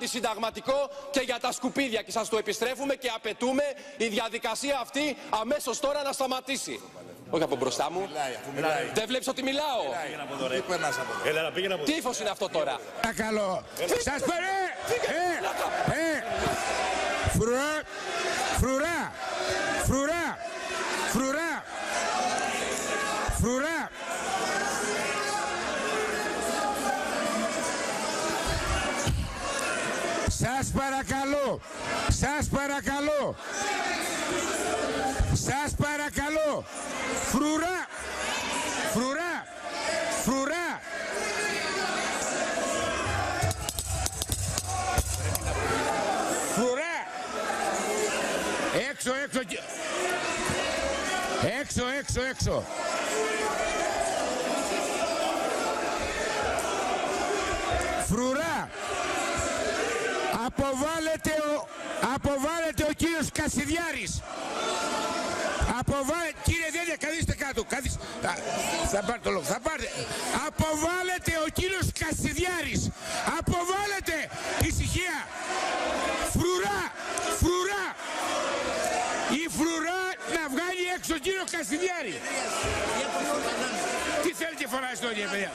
αντισυνταγματικό και για τα σκουπίδια. Και σας το επιστρέφουμε και απαιτούμε η διαδικασία αυτή αμέσως τώρα να σταματήσει. Όχι από μπροστά μου. Μιλάει. Δεν βλέπεις ότι μιλάω. Τι ύφος είναι αυτό τώρα? Παρακαλώ. Σας παρέ. Φρουρά. Φρουρά. Φρουρά. Φρουρά. Φρουρά. Σας παρακαλώ. Σας παρακαλώ. Σας παρακαλώ. Φρουρά. Φρουρά. Φρουρά. Φρουρά. Έξω, έξω. Έξω, έξω, έξω. Φρουρά. Αποβάλλεται ο κύριος Κασιδιάρης. Κύριε Δένδια, καθίστε κάτω. Θα πάρει το λόγο. Θα πάρετε. Αποβάλλεται ο κύριος Κασιδιάρης. Αποβάλλεται. Ησυχία. Φρουρά. Φρουρά. Η φρουρά να βγάλει έξω ο κύριο Κασιδιάρη. Τι θέλετε φωνάζετε όλοι, παιδιά?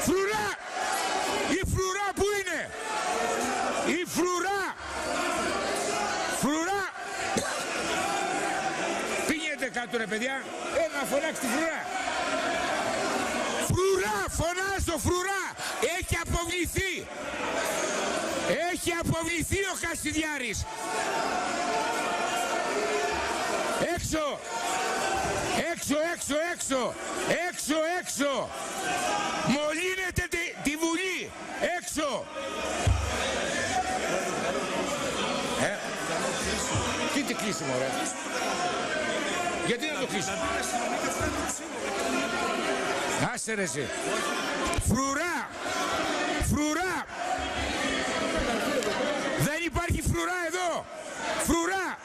Φρουρά. Η φρουρά που είναι? Η φρουρά. Φρουρά. Πήγαινε κάτω ρε παιδιά. Να φωνάξει τη φρουρά. Φρουρά. Φωνάζω φρουρά. Έχει αποβληθεί. Έχει αποβληθεί ο Κασιδιάρης. Έξω. Έξω, έξω, έξω. Έξω, έξω. Μολύνετε τη Βουλή. Έξω. Τι κλείσιμο ρε? Γιατί να το κλείσουμε? Άσε ρε εσύ. Φρουρά. Φρουρά. Δεν υπάρχει φρουρά εδώ. Φρουρά.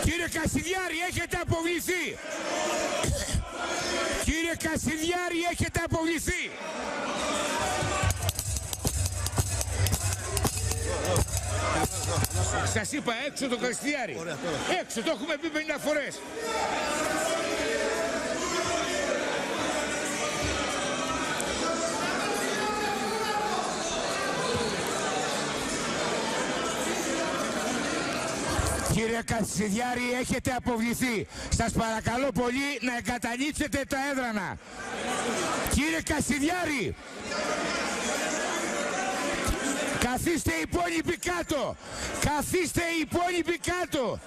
Κύριε Κασιδιάρη, έχετε αποβληθεί. Κύριε Κασιδιάρη, έχετε αποβληθεί. Σας είπα έξω το Κασιδιάρη. Έξω, το έχουμε πει 50 φορές. Κύριε Κασιδιάρη, έχετε αποβληθεί. Σας παρακαλώ πολύ να εγκαταλείψετε τα έδρανα. Κύριε Κασιδιάρη, καθίστε οι υπόλοιποι κάτω. Καθίστε οι υπόλοιποι κάτω.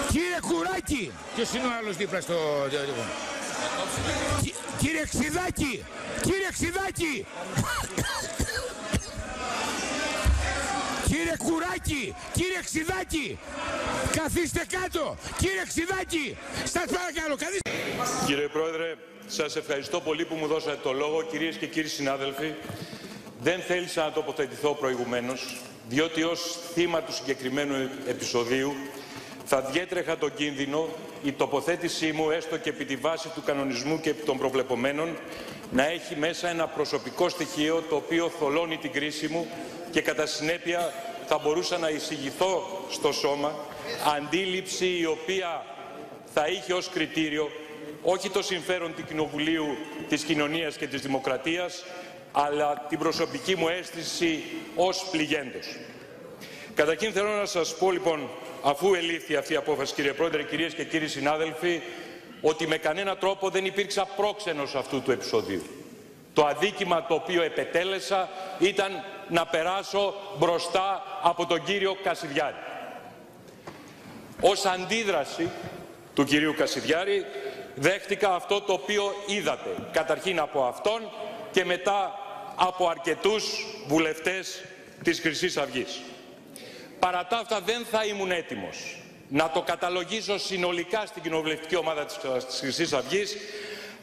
Κύριε Κουράκη. Ποιος είναι ο άλλος δίπλα στο... Κύριε Ξιδάκη. Κύριε Ξιδάκη. Κύριε Κουράκη, κύριε Ξιδάκη, καθίστε κάτω. Κύριε Ξιδάκη, σας παρακαλώ, καθίστε. Κύριε Πρόεδρε, σας ευχαριστώ πολύ που μου δώσατε το λόγο. Κυρίες και κύριοι συνάδελφοι, δεν θέλησα να τοποθετηθώ προηγουμένως, διότι ως θύμα του συγκεκριμένου επεισοδίου θα διέτρεχα τον κίνδυνο η τοποθέτησή μου, έστω και επί τη βάση του κανονισμού και επί των προβλεπομένων, να έχει μέσα ένα προσωπικό στοιχείο το οποίο θολώνει την κρίση μου και κατά συνέπεια θα μπορούσα να εισηγηθώ στο σώμα αντίληψη η οποία θα είχε ως κριτήριο όχι το συμφέρον του Κοινοβουλίου, της κοινωνίας και της δημοκρατίας, αλλά την προσωπική μου αίσθηση ως πληγέντος. Καταρχήν θέλω να σας πω λοιπόν, αφού ελήφθη αυτή η απόφαση, κύριε Πρόεδρε, κυρίες και κύριοι συνάδελφοι, ότι με κανένα τρόπο δεν υπήρξα πρόξενος αυτού του επεισοδίου. Το αδίκημα το οποίο επετέλεσα ήταν να περάσω μπροστά από τον κύριο Κασιδιάρη. Ως αντίδραση του κυρίου Κασιδιάρη δέχτηκα αυτό το οποίο είδατε, καταρχήν από αυτόν και μετά από αρκετούς βουλευτές της Χρυσής Αυγής. Παρά τα αυτά δεν θα ήμουν έτοιμος να το καταλογίσω συνολικά στην κοινοβουλευτική ομάδα της Χρυσής Αυγής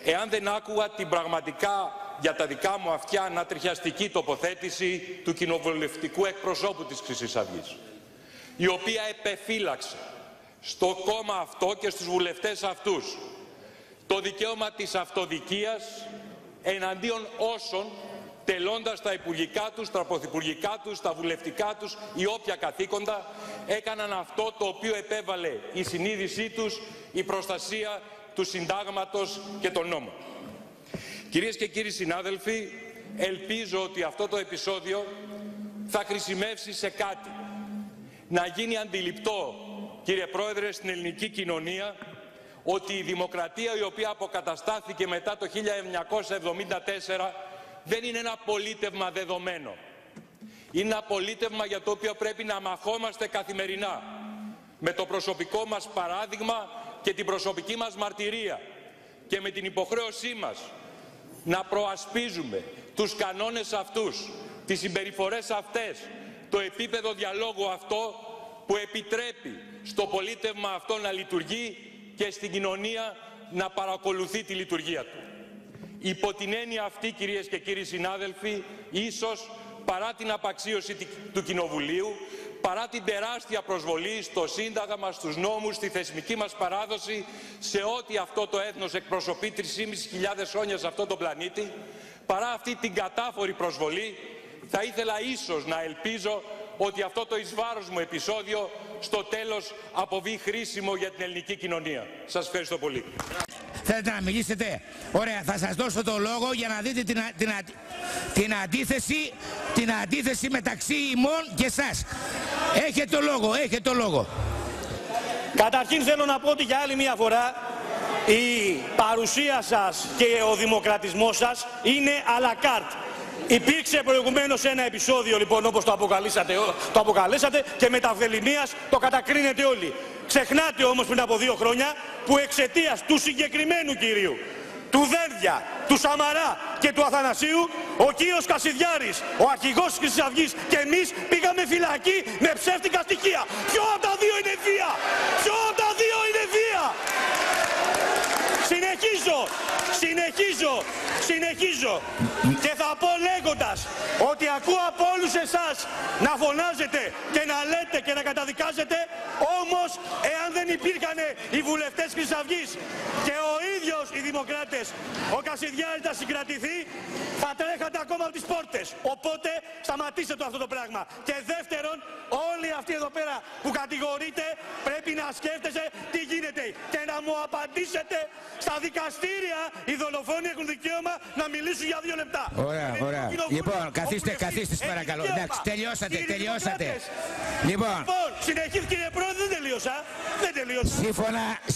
εάν δεν άκουγα την πραγματικά για τα δικά μου αυτιά ανατριχιαστική τοποθέτηση του κοινοβουλευτικού εκπροσώπου της Χρυσής Αυγής, η οποία επεφύλαξε στο κόμμα αυτό και στους βουλευτές αυτούς το δικαίωμα της αυτοδικίας εναντίον όσων, τελώντας τα υπουργικά τους, τα πρωθυπουργικά τους, τα βουλευτικά τους ή όποια καθήκοντα, έκαναν αυτό το οποίο επέβαλε η συνείδησή τους, η προστασία του συντάγματος και των νόμων. Κυρίες και κύριοι συνάδελφοι, ελπίζω ότι αυτό το επεισόδιο θα χρησιμεύσει σε κάτι. Να γίνει αντιληπτό, κύριε Πρόεδρε, στην ελληνική κοινωνία, ότι η δημοκρατία η οποία αποκαταστάθηκε μετά το 1974 δεν είναι ένα πολίτευμα δεδομένο. Είναι ένα πολίτευμα για το οποίο πρέπει να μαχόμαστε καθημερινά, με το προσωπικό μας παράδειγμα και την προσωπική μας μαρτυρία και με την υποχρέωσή μας να προασπίζουμε τους κανόνες αυτούς, τις συμπεριφορές αυτές, το επίπεδο διαλόγου αυτό που επιτρέπει στο πολίτευμα αυτό να λειτουργεί και στην κοινωνία να παρακολουθεί τη λειτουργία του. Υπό την έννοια αυτή, κυρίες και κύριοι συνάδελφοι, ίσως παρά την απαξίωση του Κοινοβουλίου, παρά την τεράστια προσβολή στο Σύνταγμα, στους νόμους, στη θεσμική μας παράδοση, σε ό,τι αυτό το έθνος εκπροσωπεί 3.500 χρόνια σε αυτόν τον πλανήτη, παρά αυτή την κατάφορη προσβολή, θα ήθελα ίσως να ελπίζω ότι αυτό το εις βάρος μου επεισόδιο στο τέλος αποβεί χρήσιμο για την ελληνική κοινωνία. Σας ευχαριστώ πολύ. Θέλετε να μιλήσετε? Ωραία, θα σας δώσω το λόγο για να δείτε την αντίθεση μεταξύ ημών και εσάς. Έχετε το λόγο, έχετε το λόγο. Καταρχήν θέλω να πω ότι για άλλη μια φορά η παρουσία σας και ο δημοκρατισμός σας είναι à la carte. Υπήρξε προηγουμένως ένα επεισόδιο λοιπόν όπως το αποκαλέσατε και με τα βδελημίας το κατακρίνετε όλοι. Ξεχνάτε όμως πριν από 2 χρόνια που εξαιτίας του συγκεκριμένου κυρίου, του Δένδια, του Σαμαρά και του Αθανασίου, ο κύριος Κασιδιάρης, ο αρχηγός της Χρυσής Αυγής και εμείς πήγαμε φυλακή με ψεύτικα στοιχεία. Ποιο από τα δύο είναι βία? Ποιο από τα δύο είναι βία? Συνεχίζω και θα πω λέγοντας ότι ακούω από όλους εσάς να φωνάζετε και να λέτε και να καταδικάζετε, όμως εάν δεν υπήρχαν οι βουλευτές Χρυσής Αυγής και ο ίδιος οι δημοκράτες, ο Κασιδιάρης να συγκρατηθεί, θα τρέχατε ακόμα από τις πόρτες. Οπότε σταματήστε το αυτό το πράγμα. Και δεύτερον, όλοι αυτοί εδώ πέρα που κατηγορείτε πρέπει να σκέφτεστε τι γίνεται και να μου απαντήσετε στα δικαστήρια. Οι δολοφόνοι έχουν δικαίωμα να μιλήσουν για 2 λεπτά. Ωραία, ωραία. Λοιπόν, καθίστε παρακαλώ. Εντάξει, τελειώσατε. Λοιπόν, συνεχίζει κύριε Πρόεδρε, δεν τελείωσα.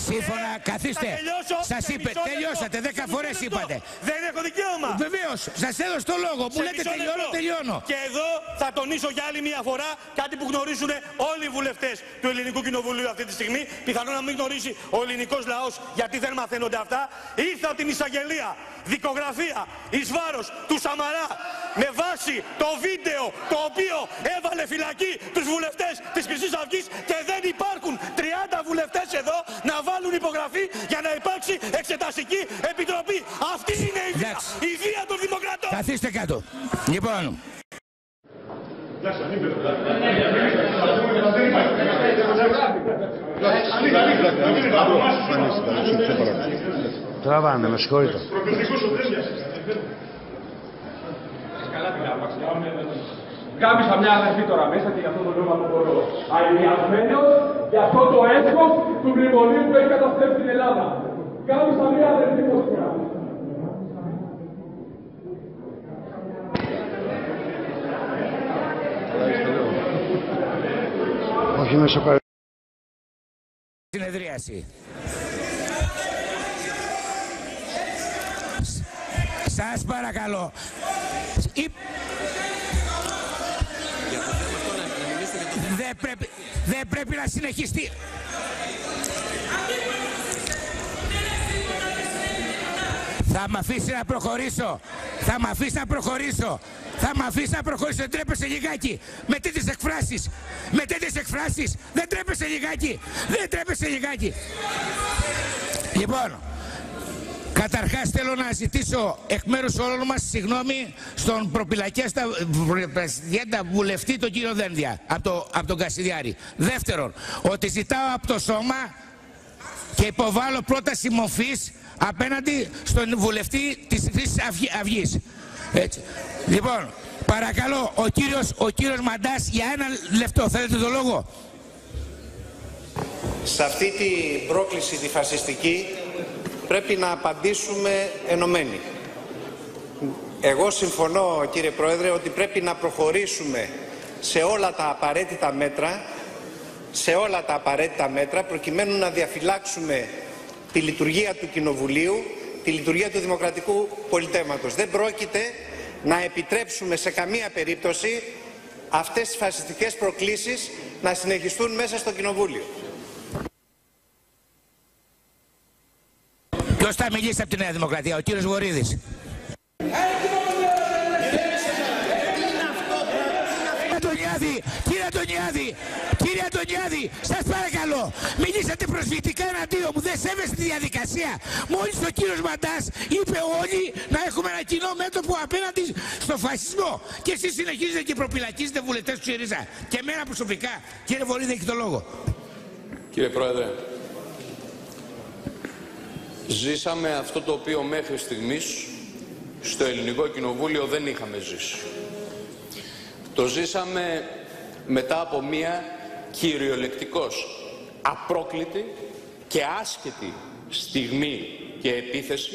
Σύμφωνα, καθίστε. Σας είπε, τελειώσατε, 10 φορές είπατε. Δεν έχω δικαίωμα. Βεβαίως, σας έδωσε το λόγο. Μου λέτε τελειώνω. Και εδώ θα τονίσω για άλλη μια φορά κάτι που γνωρίζουν όλοι οι βουλευτές του Ελληνικού Κοινοβουλίου αυτή τη στιγμή. Πιθανόν να μην γνωρίζει ο ελληνικός λαός γιατί δεν μαθαίνονται αυτά. Ήρθα από την εισαγγελία, δικογραφία εις βάρος του Σαμαρά με βάση το βίντεο το οποίο έβαλε φυλακή τους βουλευτές της Χρυσής Αυγής και δεν υπάρχουν 30 βουλευτές εδώ να βάλουν υπογραφή για να υπάρξει εξεταστική επιτροπή. Αυτή είναι η βία, η βία των δημοκρατών. Καθίστε κάτω. Λοιπόν. Τραβάνε, με συγχωρείτε. Κάμισα μια αδερφή τώρα μέσα και γι' αυτό το λόγο αποχωρώ. Αγιασμένος για αυτό το έσχος του μνημονίου που έχει καταστρέψει την Ελλάδα. Κάμισα μια αδερφή τώρα. Όχι μέσα παρα... Συνεδρίαση. Σας παρακαλώ. Δεν πρέπει να συνεχιστεί. Θα μ' αφήσει να προχωρήσω. Θα μ' αφήσει να προχωρήσω. Δεν τρέπεσαι λιγάκι. Με τέτοιες εκφράσεις. Δεν τρέπεσαι λιγάκι. Λοιπόν, καταρχάς θέλω να ζητήσω εκ μέρους όλων μας συγγνώμη στον προπυλακέστα βουλευτή τον κύριο Δένδια από τον Κασιδιάρη. Δεύτερον, ότι ζητάω από το σώμα και υποβάλλω πρόταση μορφής απέναντι στον βουλευτή της Χρυσής Αυγής. Έτσι. Λοιπόν, παρακαλώ, ο κύριος Μαντάς για ένα λεπτό. Θέλετε το λόγο? Σε αυτή την πρόκληση τη φασιστική πρέπει να απαντήσουμε ενωμένοι. Εγώ συμφωνώ, κύριε Πρόεδρε, ότι πρέπει να προχωρήσουμε σε όλα τα απαραίτητα μέτρα προκειμένου να διαφυλάξουμε τη λειτουργία του Κοινοβουλίου, τη λειτουργία του δημοκρατικού πολιτεύματος. Δεν πρόκειται να επιτρέψουμε σε καμία περίπτωση αυτές τις φασιστικές προκλήσεις να συνεχιστούν μέσα στο Κοινοβούλιο. Ποιος θα μιλήσει από τη Νέα Δημοκρατία? Ο κύριος Βορίδης. Κύριε Αντωνιάδη, σας παρακαλώ, μιλήσατε προσβλητικά εναντίον μου, δεν σέβεστε τη διαδικασία. Μόλις ο κύριος Μαντάς είπε όλοι να έχουμε ένα κοινό μέτωπο απέναντι στο φασισμό. Και εσείς συνεχίζετε και προπυλακίζετε βουλευτές του ΣΥΡΙΖΑ. Και εμένα προσωπικά. Κύριε Βορίδη, έχει το λόγο. Κύριε Πρόεδρε, ζήσαμε αυτό το οποίο μέχρι στιγμής στο Ελληνικό Κοινοβούλιο δεν είχαμε ζήσει. Το ζήσαμε μετά από μία κυριολεκτικώς απρόκλητη και άσχετη στιγμή και επίθεση,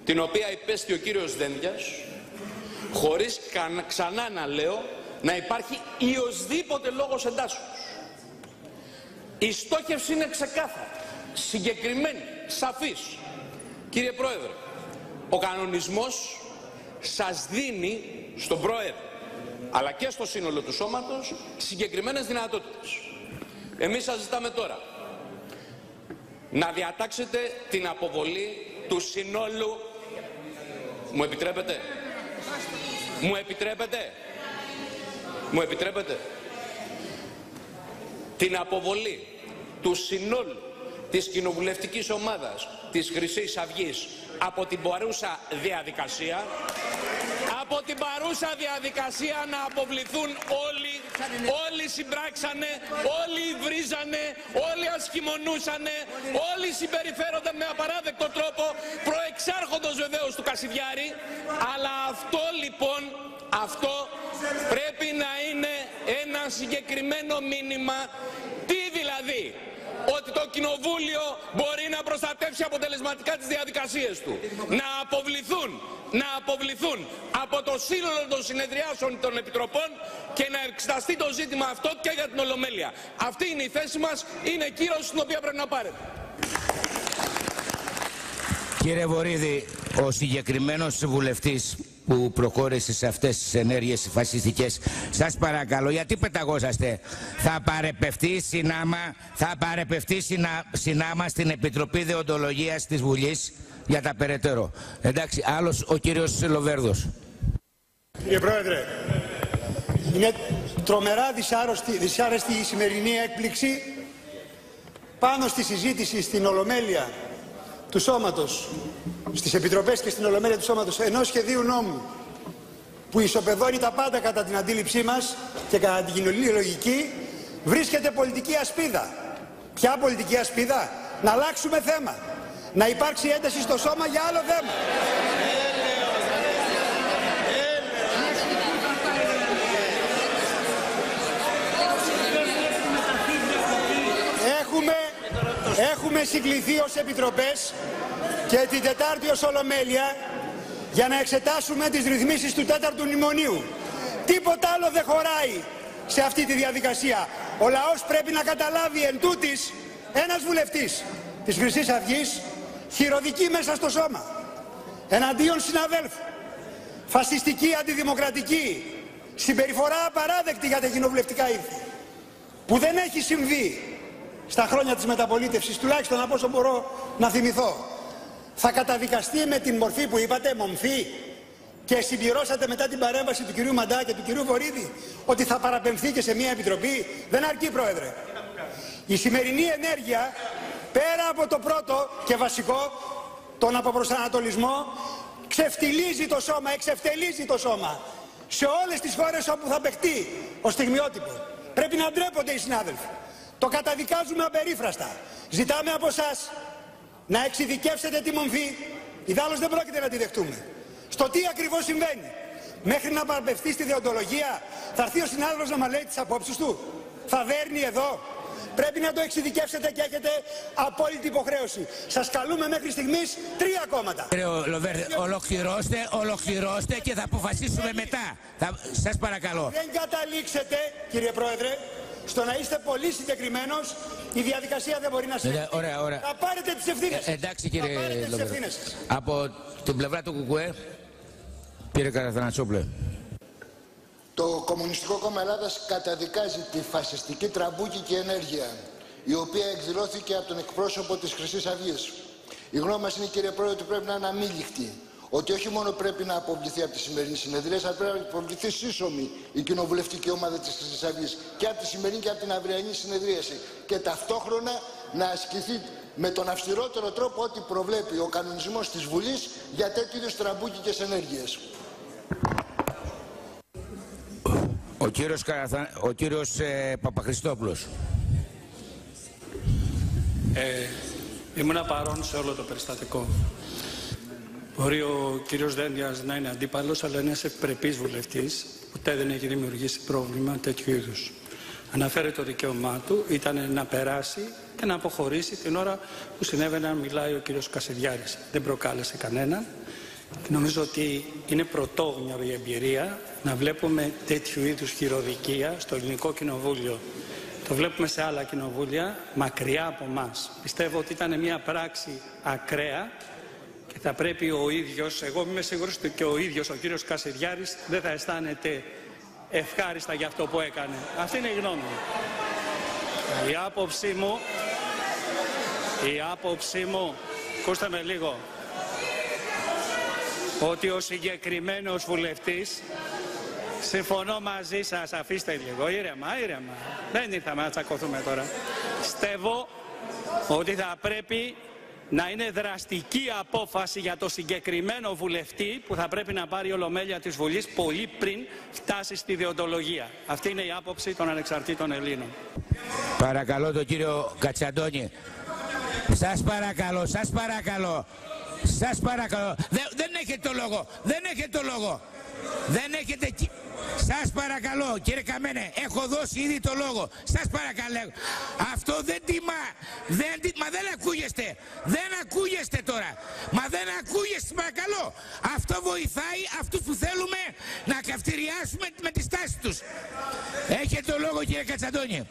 την οποία υπέστη ο κύριος Δένδιας, χωρίς ξανά να λέω να υπάρχει οποιοσδήποτε λόγος εντάσσεως. Η στόχευση είναι ξεκάθαρη, συγκεκριμένη, σαφής. Κύριε Πρόεδρε, ο κανονισμός σας δίνει στον Πρόεδρο αλλά και στο σύνολο του σώματος συγκεκριμένες δυνατότητες. Εμείς σας ζητάμε τώρα να διατάξετε την αποβολή του συνόλου. Μου επιτρέπετε? Μου επιτρέπετε? Την αποβολή του συνόλου της κοινοβουλευτικής ομάδας της Χρυσής Αυγής από την παρούσα διαδικασία. Από την παρούσα διαδικασία να αποβληθούν όλοι συμπράξανε, όλοι βρίζανε, όλοι ασχημονούσανε, όλοι συμπεριφέρονταν με απαράδεκτο τρόπο, προεξάρχοντος βεβαίως του Κασιδιάρη, αλλά αυτό λοιπόν, αυτό πρέπει να είναι ένα συγκεκριμένο μήνυμα. Τι δηλαδή? Ότι το Κοινοβούλιο μπορεί να προστατεύσει αποτελεσματικά τις διαδικασίες του. Να αποβληθούν από το σύνολο των συνεδριάσεων των Επιτροπών και να εξεταστεί το ζήτημα αυτό και για την Ολομέλεια. Αυτή είναι η θέση μας, είναι κύρωση την οποία πρέπει να πάρετε. Κύριε Βορίδη, ο συγκεκριμένος βουλευτής που προχώρησε σε αυτές τις ενέργειες φασιστικές, σας παρακαλώ, γιατί πεταγόσαστε? Θα παρεπευτεί συνάμα στην Επιτροπή Δεοντολογίας της Βουλής για τα περαιτέρω. Εντάξει, άλλος ο κύριος Λοβέρδος. Κύριε Πρόεδρε, είναι τρομερά δυσάρεστη η σημερινή έκπληξη πάνω στη συζήτηση στην Ολομέλεια του Σώματος, στις Επιτροπές και στην Ολομέλεια του Σώματος ενός σχεδίου νόμου που ισοπεδώνει τα πάντα κατά την αντίληψή μας και κατά την κοινωνική λογική, βρίσκεται πολιτική ασπίδα. Ποια πολιτική ασπίδα? Να αλλάξουμε θέμα, να υπάρξει ένταση στο σώμα για άλλο θέμα. Έχουμε συγκληθεί ως Επιτροπές και την Τετάρτη ως Ολομέλεια για να εξετάσουμε τις ρυθμίσεις του 4ου μνημονίου. Τίποτα άλλο δεν χωράει σε αυτή τη διαδικασία. Ο λαός πρέπει να καταλάβει εν τούτης ένας βουλευτής της Χρυσής Αυγής χειροδικεί μέσα στο σώμα εναντίον συναδέλφου, φασιστική, αντιδημοκρατική, συμπεριφορά απαράδεκτη για τα κοινοβουλευτικά ήθη, που δεν έχει συμβεί στα χρόνια της μεταπολίτευσης, τουλάχιστον από όσο μπορώ να θυμηθώ. Θα καταδικαστεί με την μορφή που είπατε, μομφή, και συμπληρώσατε μετά την παρέμβαση του κυρίου Μαντά και του κυρίου Βορίδη ότι θα παραπεμφθεί και σε μια επιτροπή. Δεν αρκεί, Πρόεδρε. Η σημερινή ενέργεια, πέρα από το πρώτο και βασικό, τον αποπροσανατολισμό, ξεφτιλίζει το σώμα, εξευτελίζει το σώμα σε όλες τις χώρες όπου θα παιχτεί ως στιγμιότυπο. Πρέπει να ντρέπονται οι συνάδελφοι. Το καταδικάζουμε απερίφραστα. Ζητάμε από εσάς να εξειδικεύσετε τη μομφή, ιδάλλως δεν πρόκειται να τη δεχτούμε. Στο τι ακριβώς συμβαίνει. Μέχρι να παραπευθεί στη δεοντολογία, θα έρθει ο συνάδελφος να μας λέει τις απόψεις του. Θα δέρνει εδώ. Πρέπει να το εξειδικεύσετε και έχετε απόλυτη υποχρέωση. Σας καλούμε μέχρι στιγμής 3 κόμματα. Κύριε Λοβέρδη, ολοκληρώστε και θα αποφασίσουμε μετά. Σας παρακαλώ. Δεν καταλήξετε, κύριε Πρόεδρε, στο να είστε πολύ συγκεκριμένος, η διαδικασία δεν μπορεί να συνεχίσει. Ωραία. Θα πάρετε τις ευθύνες. Εντάξει κύριε Λοβέρδη. Από την πλευρά του ΚΚΕ, κύριε Καραθανασόπουλε. Το Κομμουνιστικό Κόμμα Ελλάδας καταδικάζει τη φασιστική τραμπούκη και ενέργεια, η οποία εκδηλώθηκε από τον εκπρόσωπο της Χρυσής Αυγής. Η γνώμη μας είναι, κύριε Πρόεδρε, ότι πρέπει να είναι αμήλικτη. Ότι όχι μόνο πρέπει να αποβληθεί από τη σημερινή συνεδρία, αλλά πρέπει να αποβληθεί σύσσωμη η κοινοβουλευτική ομάδα της Χρυσής Αυγής και από τη σημερινή και από την αυριανή συνεδρίαση. Και ταυτόχρονα να ασκηθεί με τον αυστηρότερο τρόπο ό,τι προβλέπει ο κανονισμός της Βουλής για τέτοιου είδους τραμπούκικες ενέργειες. Ο κύριος Παπαχριστόπουλος. Ήμουνα παρόν σε όλο το περιστατικό. Μπορεί ο κύριος Δένδιας να είναι αντίπαλος, αλλά είναι ένας ευπρεπής βουλευτής. Ποτέ δεν έχει δημιουργήσει πρόβλημα τέτοιου είδους. Αναφέρει το δικαίωμά του, ήταν να περάσει και να αποχωρήσει την ώρα που συνέβαινε να μιλάει ο κύριος Κασιδιάρης. Δεν προκάλεσε κανέναν. Και νομίζω ότι είναι πρωτόγνωρη η εμπειρία να βλέπουμε τέτοιου είδους χειροδικία στο ελληνικό κοινοβούλιο. Το βλέπουμε σε άλλα κοινοβούλια, μακριά από εμάς. Πιστεύω ότι ήταν μια πράξη ακραία και θα πρέπει ο ίδιος, εγώ είμαι σίγουρος ότι και ο ίδιος ο κύριος Κασιδιάρης δεν θα αισθάνεται ευχάριστα για αυτό που έκανε. Αυτή είναι η γνώμη μου. Η άποψή μου, ακούστε με λίγο, ότι ο συγκεκριμένος βουλευτής, συμφωνώ μαζί σας, αφήστε λίγο, ήρεμα, δεν ήρθαμε να τσακωθούμε τώρα. Πιστεύω ότι θα πρέπει να είναι δραστική απόφαση για το συγκεκριμένο βουλευτή που θα πρέπει να πάρει η Ολομέλεια της Βουλής πολύ πριν φτάσει στη δεοντολογία. Αυτή είναι η άποψη των ανεξαρτήτων Ελλήνων. Παρακαλώ τον κύριο Κατσαντώνη. Σας παρακαλώ. Δεν έχετε το λόγο. Σας παρακαλώ, κύριε Καμένε, έχω δώσει ήδη το λόγο. Σας παρακαλώ. Αυτό δεν τιμά. Μα δεν ακούγεστε. Δεν ακούγεστε τώρα. Μα δεν ακούγεστε, παρακαλώ. Αυτό βοηθάει αυτούς που θέλουμε να καυτηριάσουμε με τη στάση τους. Έχετε το λόγο, κύριε Κατσαντώνη.